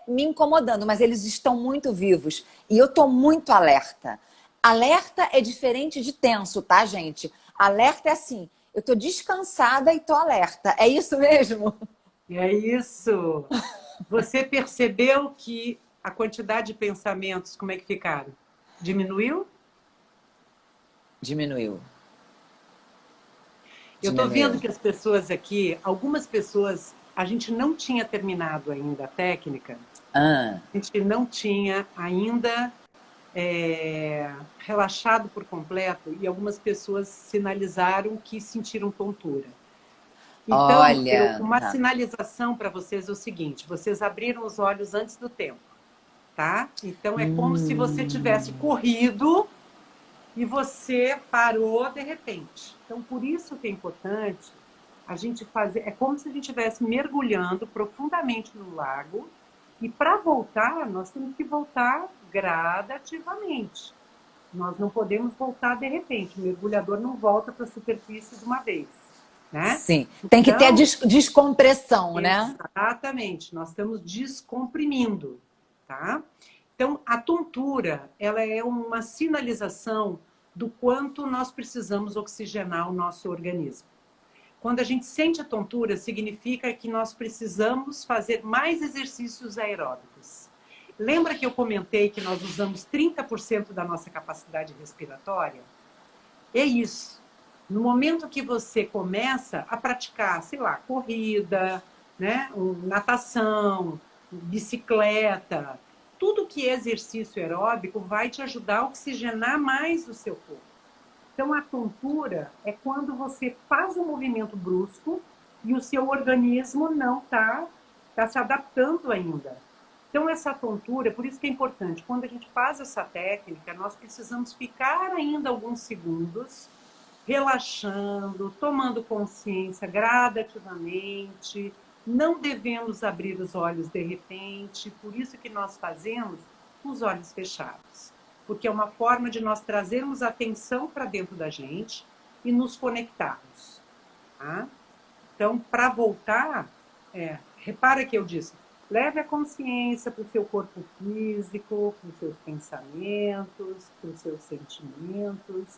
me incomodando, mas eles estão muito vivos. E eu estou muito alerta. Alerta é diferente de tenso, tá, gente? Alerta é assim, eu estou descansada e estou alerta. É isso mesmo? É isso. Você percebeu que a quantidade de pensamentos, como é que ficaram? Diminuiu? Diminuiu. Eu estou vendo Diminuiu. que as pessoas aqui, algumas pessoas, a gente não tinha terminado ainda a técnica, Ah, a gente não tinha ainda relaxado por completo e algumas pessoas sinalizaram que sentiram tontura. Então, olha. uma Tá. sinalização para vocês é o seguinte: vocês abriram os olhos antes do tempo, tá? Então, é como se você tivesse corrido e você parou de repente. Então, por isso que é importante a gente fazer. É como se a gente estivesse mergulhando profundamente no lago e para voltar, nós temos que voltar gradativamente. Nós não podemos voltar de repente. O mergulhador não volta para a superfície de uma vez, né? Sim. Tem que ter a Então, descompressão, né? exatamente, nós estamos descomprimindo, tá? Então, a tontura, ela é uma sinalização do quanto nós precisamos oxigenar o nosso organismo. Quando a gente sente a tontura, significa que nós precisamos fazer mais exercícios aeróbicos. Lembra que eu comentei que nós usamos 30% da nossa capacidade respiratória? É isso. No momento que você começa a praticar, sei lá, corrida, né, natação, bicicleta, tudo que é exercício aeróbico vai te ajudar a oxigenar mais o seu corpo. Então, a tontura é quando você faz um movimento brusco e o seu organismo não está se adaptando ainda. Então, essa tontura, por isso que é importante, quando a gente faz essa técnica, nós precisamos ficar ainda alguns segundos relaxando, tomando consciência gradativamente, não devemos abrir os olhos de repente, por isso que nós fazemos os olhos fechados, porque é uma forma de nós trazermos atenção para dentro da gente e nos conectarmos. Tá? Então, para voltar, repara que eu disse, leve a consciência para o seu corpo físico, para os seus pensamentos, para os seus sentimentos,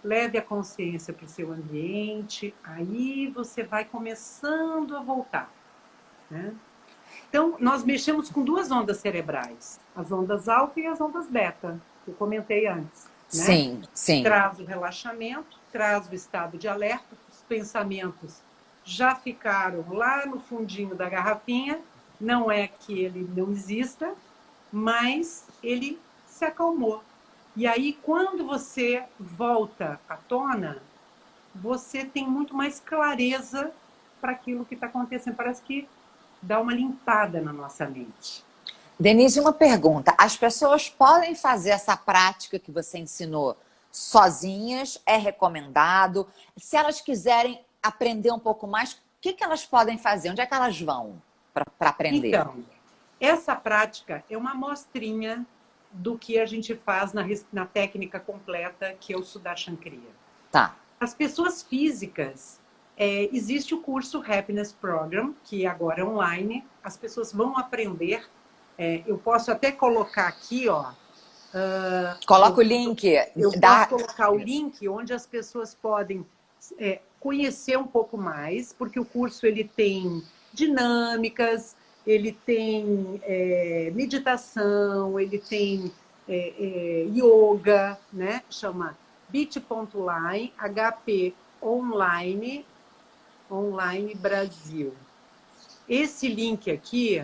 leve a consciência para o seu ambiente, aí você vai começando a voltar. Né? Então, nós mexemos com duas ondas cerebrais, as ondas alfa e as ondas beta, que eu comentei antes. Né? Sim, sim. Traz o relaxamento, traz o estado de alerta, os pensamentos já ficaram lá no fundinho da garrafinha, não é que ele não exista, mas ele se acalmou. E aí, quando você volta à tona, você tem muito mais clareza para aquilo que está acontecendo. Parece que dá uma limpada na nossa mente. Denise, uma pergunta. As pessoas podem fazer essa prática que você ensinou sozinhas? É recomendado? Se elas quiserem aprender um pouco mais, o que elas podem fazer? Onde é que elas vão para aprender? Então, essa prática é uma amostrinha do que a gente faz na técnica completa, que é o Sudarshan Kriya. Tá. As pessoas físicas, existe o curso Happiness Program, que agora é online, as pessoas vão aprender. Eu posso até colocar aqui, ó. Coloca o link. Eu posso colocar o link onde as pessoas podem conhecer um pouco mais, porque o curso ele tem dinâmicas, ele tem meditação, ele tem yoga, né? Chama bit.ly, HP online Brasil. Esse link aqui,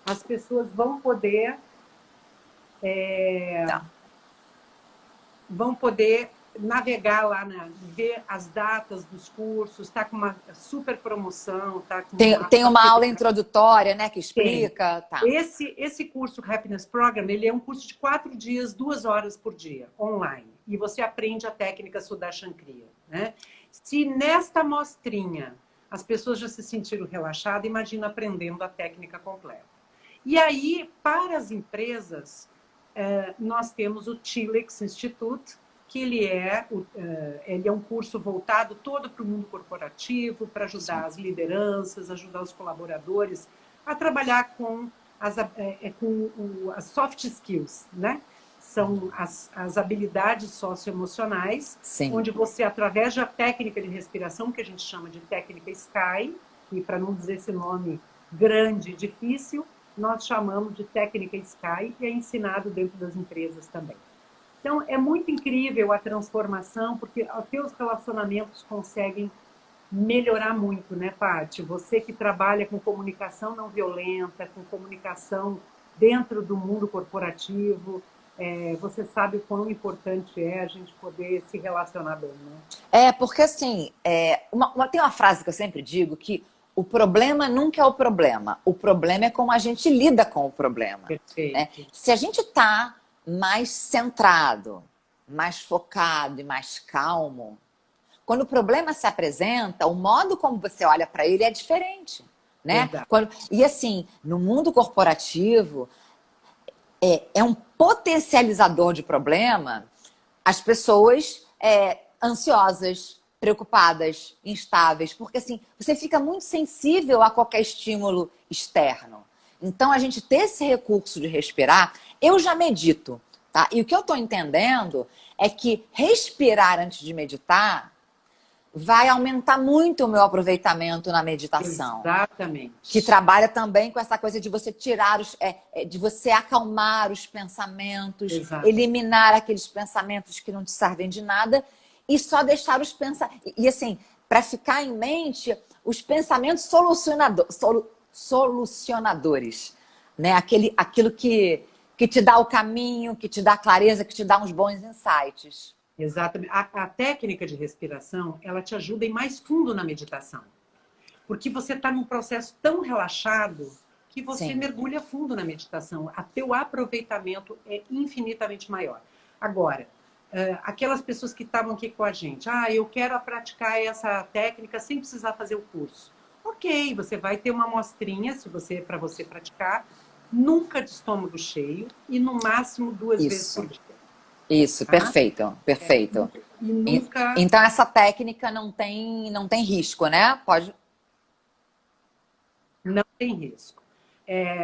as pessoas vão poder navegar lá, ver as datas dos cursos, está com uma super promoção. Tá com tem uma aula introdutória, né, que explica. Tá. Esse curso Happiness Program, ele é um curso de 4 dias, 2 horas por dia, online. E você aprende a técnica Sudarshan Kriya. Né? Se nesta amostrinha as pessoas já se sentiram relaxadas, imagina aprendendo a técnica completa. E aí, para as empresas, nós temos o Chilex Institute, que ele é um curso voltado todo para o mundo corporativo, para ajudar as lideranças, ajudar os colaboradores a trabalhar com as soft skills, né? São as habilidades socioemocionais, onde você, através da técnica de respiração, que a gente chama de técnica Sky, e para não dizer esse nome grande e difícil, nós chamamos de técnica Sky, e é ensinado dentro das empresas também. Então, é muito incrível a transformação, porque os teus relacionamentos conseguem melhorar muito, né, Paty? Você que trabalha com comunicação não violenta, com comunicação dentro do mundo corporativo, você sabe o quão importante é a gente poder se relacionar bem, né? Porque assim, tem uma frase que eu sempre digo que o problema nunca é o problema é como a gente lida com o problema. Perfeito. Né? Se a gente está mais centrado, mais focado e mais calmo, quando o problema se apresenta, o modo como você olha para ele é diferente, né? E assim, no mundo corporativo, é um potencializador de problema as pessoas ansiosas, preocupadas, instáveis, porque assim, você fica muito sensível a qualquer estímulo externo. Então, a gente ter esse recurso de respirar, eu já medito, tá? E o que eu estou entendendo é que respirar antes de meditar vai aumentar muito o meu aproveitamento na meditação. Exatamente. Que trabalha também com essa coisa de você tirar de você acalmar os pensamentos, eliminar aqueles pensamentos que não te servem de nada e só deixar os pensamentos. E assim, para ficar em mente os pensamentos solucionadores, né? Aquilo que te dá o caminho, que te dá clareza, que te dá uns bons insights. Exatamente. A técnica de respiração, ela te ajuda a ir mais fundo na meditação. Porque você está num processo tão relaxado que você mergulha fundo na meditação. O teu aproveitamento é infinitamente maior. Agora, aquelas pessoas que estavam aqui com a gente, eu quero praticar essa técnica sem precisar fazer o curso. Ok, você vai ter uma amostrinha para você praticar, nunca de estômago cheio e no máximo 2 vezes por dia. Isso, perfeito, perfeito. E nunca... Então essa técnica não tem risco, né? Pode... Não tem risco.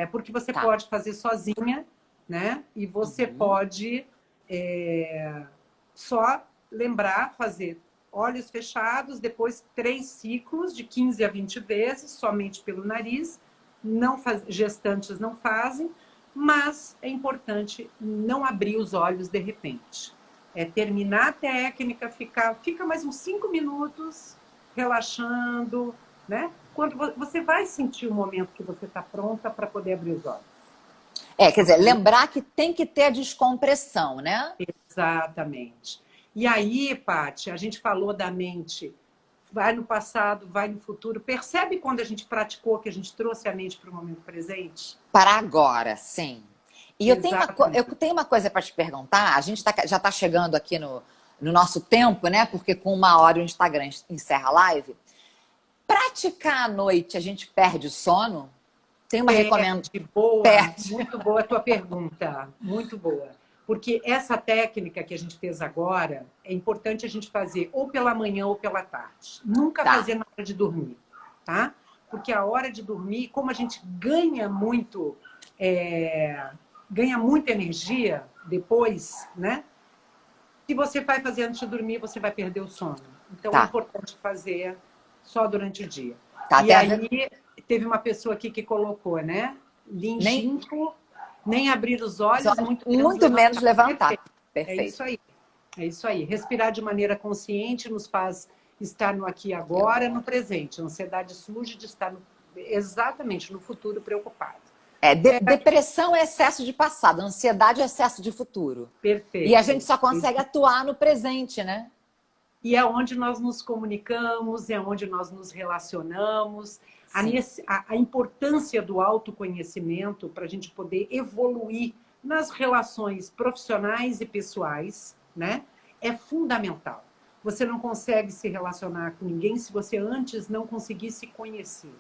Porque você pode fazer sozinha, né? E você pode só lembrar, fazer olhos fechados, depois 3 ciclos de 15 a 20 vezes, somente pelo nariz. Gestantes não fazem, mas é importante não abrir os olhos de repente. Terminar a técnica, fica mais uns 5 minutos relaxando, né? Quando você vai sentir o momento que você está pronta para poder abrir os olhos. Quer dizer, lembrar que tem que ter a descompressão, né? Exatamente. E aí, Paty, a gente falou da mente, vai no passado, vai no futuro. Percebe quando a gente praticou, que a gente trouxe a mente para o momento presente? Para agora, sim. E eu tenho uma coisa para te perguntar. A gente já está chegando aqui no nosso tempo, né? Porque com 1 hora o Instagram encerra a live. Praticar à noite, a gente perde o sono? Tem uma recomendação? Muito boa a tua pergunta. Muito boa. Porque essa técnica que a gente fez agora, é importante a gente fazer ou pela manhã ou pela tarde. Nunca fazer na hora de dormir, tá? Porque a hora de dormir, como a gente ganha muita energia depois, né? Se você vai fazer antes de dormir, você vai perder o sono. Então é importante fazer só durante o dia. E aí, teve uma pessoa aqui que colocou, né? Lingifo, nem abrir os olhos, muito menos levantar. Perfeito. É isso aí. É isso aí. Respirar de maneira consciente nos faz estar no aqui e agora, no presente. A ansiedade surge de estar exatamente no futuro preocupado. Depressão é excesso de passado, ansiedade é excesso de futuro. Perfeito. E a gente só consegue atuar no presente, né? E é onde nós nos comunicamos, é onde nós nos relacionamos. A importância do autoconhecimento para a gente poder evoluir nas relações profissionais e pessoais, né? É fundamental. Você não consegue se relacionar com ninguém se você antes não conseguir se conhecer.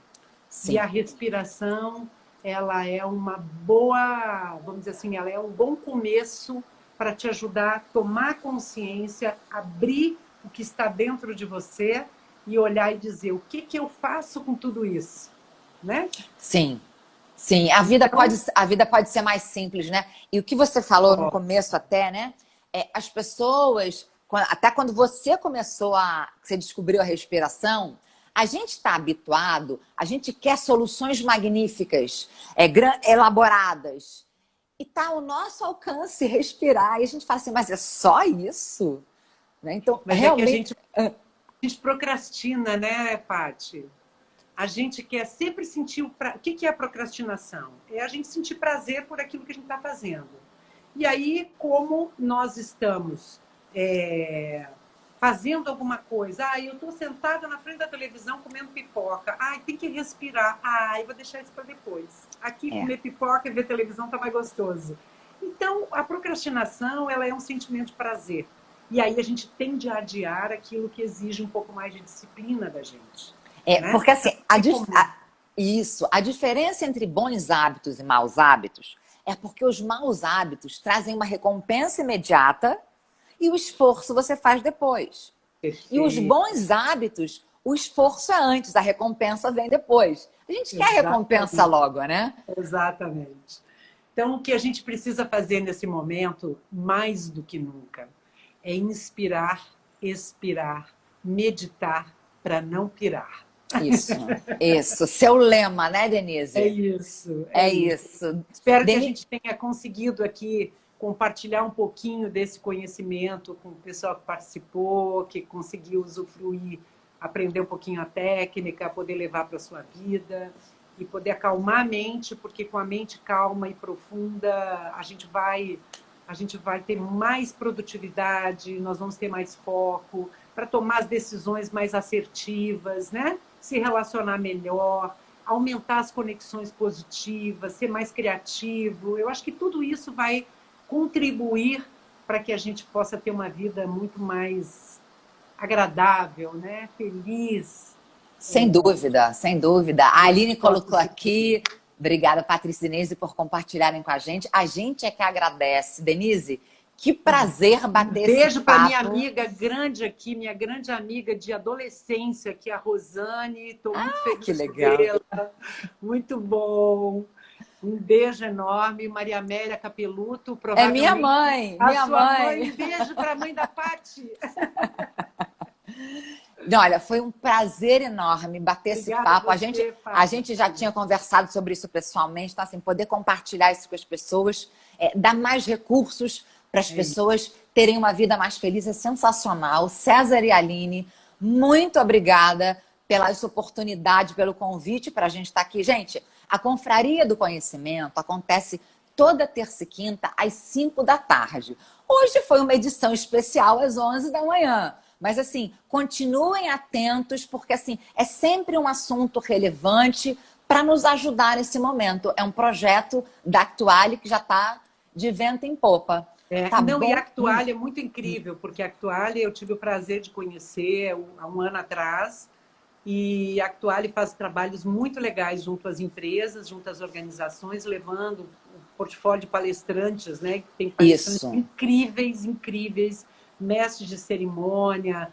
Sim. E a respiração, ela é uma boa, vamos dizer assim, ela é um bom começo para te ajudar a tomar consciência, abrir o que está dentro de você e olhar e dizer o que eu faço com tudo isso, né? Sim, sim. Então, A vida pode ser mais simples, né? E o que você falou no começo até, né? As pessoas, até quando você você descobriu a respiração, a gente está habituado, a gente quer soluções magníficas, elaboradas. E está ao nosso alcance respirar. E a gente fala assim, mas é só isso? Né? Então, mas realmente... a gente procrastina, né, Paty? A gente quer sempre sentir o que é a procrastinação? É a gente sentir prazer por aquilo que a gente está fazendo. E aí, como nós estamos fazendo alguma coisa, eu estou sentada na frente da televisão comendo pipoca, tem que respirar, eu vou deixar isso para depois. Aqui, comer pipoca e ver televisão está mais gostoso. Então, a procrastinação, ela é um sentimento de prazer. E aí a gente tende a adiar aquilo que exige um pouco mais de disciplina da gente. Né? Porque assim, a diferença entre bons hábitos e maus hábitos é porque os maus hábitos trazem uma recompensa imediata e o esforço você faz depois. E os bons hábitos, o esforço é antes, a recompensa vem depois. A gente quer recompensa logo, né? Exatamente. Então, o que a gente precisa fazer nesse momento, mais do que nunca, é inspirar, expirar, meditar para não pirar. Isso. Seu lema, né, Denise? É isso. Espero que a gente tenha conseguido aqui compartilhar um pouquinho desse conhecimento com o pessoal que participou, que conseguiu usufruir, aprender um pouquinho a técnica, poder levar para a sua vida e poder acalmar a mente, porque com a mente calma e profunda a gente vai ter mais produtividade, nós vamos ter mais foco para tomar as decisões mais assertivas, né? Se relacionar melhor, aumentar as conexões positivas, ser mais criativo. Eu acho que tudo isso vai contribuir para que a gente possa ter uma vida muito mais agradável, né? Feliz. Sem dúvida, sem dúvida. A Aline colocou aqui, obrigada, Patrícia e Denise, por compartilharem com a gente. A gente é que agradece. Denise, que prazer bater esse papo. Beijo para minha amiga grande aqui, minha grande amiga de adolescência, que é a Rosane. Estou muito feliz que legal. dela. Muito bom. Um beijo enorme. Maria Amélia Capeluto, provavelmente... É minha mãe, minha mãe. Um beijo para a mãe da Paty. Olha, foi um prazer enorme bater esse papo. A gente já tinha conversado sobre isso pessoalmente, então, assim, poder compartilhar isso com as pessoas, dar mais recursos para as pessoas terem uma vida mais feliz é sensacional. César e Aline, muito obrigada pela essa oportunidade, pelo convite para a gente estar aqui. Gente, a Confraria do Conhecimento acontece toda terça e quinta às 5 da tarde. Hoje foi uma edição especial às 11 da manhã. Mas, assim, continuem atentos, porque, assim, é sempre um assunto relevante para nos ajudar nesse momento. É um projeto da Actuale que já está de vento em popa. E a Actuale é muito incrível, porque a Actuale eu tive o prazer de conhecer há um ano atrás, e a Actuale faz trabalhos muito legais junto às empresas, junto às organizações, levando o portfólio de palestrantes, né? Que tem palestrantes incríveis, mestres de cerimônia,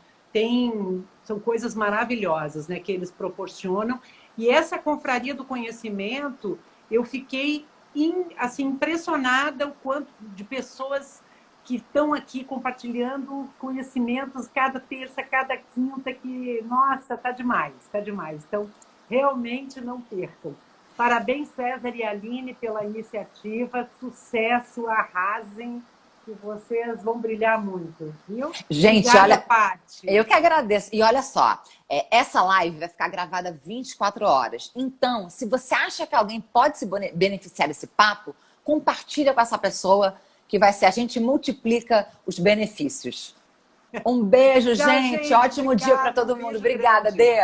são coisas maravilhosas, né, que eles proporcionam. E essa Confraria do Conhecimento, eu fiquei assim, impressionada o quanto de pessoas que estão aqui compartilhando conhecimentos cada terça, cada quinta, que, nossa, tá demais. Então, realmente não percam. Parabéns, César e Aline, pela iniciativa, sucesso, arrasem, que vocês vão brilhar muito, viu? Gente, obrigada, olha, Paty. Eu que agradeço. E olha só, essa live vai ficar gravada 24 horas. Então, se você acha que alguém pode se beneficiar desse papo, compartilha com essa pessoa, que vai ser, a gente multiplica os benefícios. Um beijo, gente. Ótimo dia para todo mundo. Obrigada, Dê.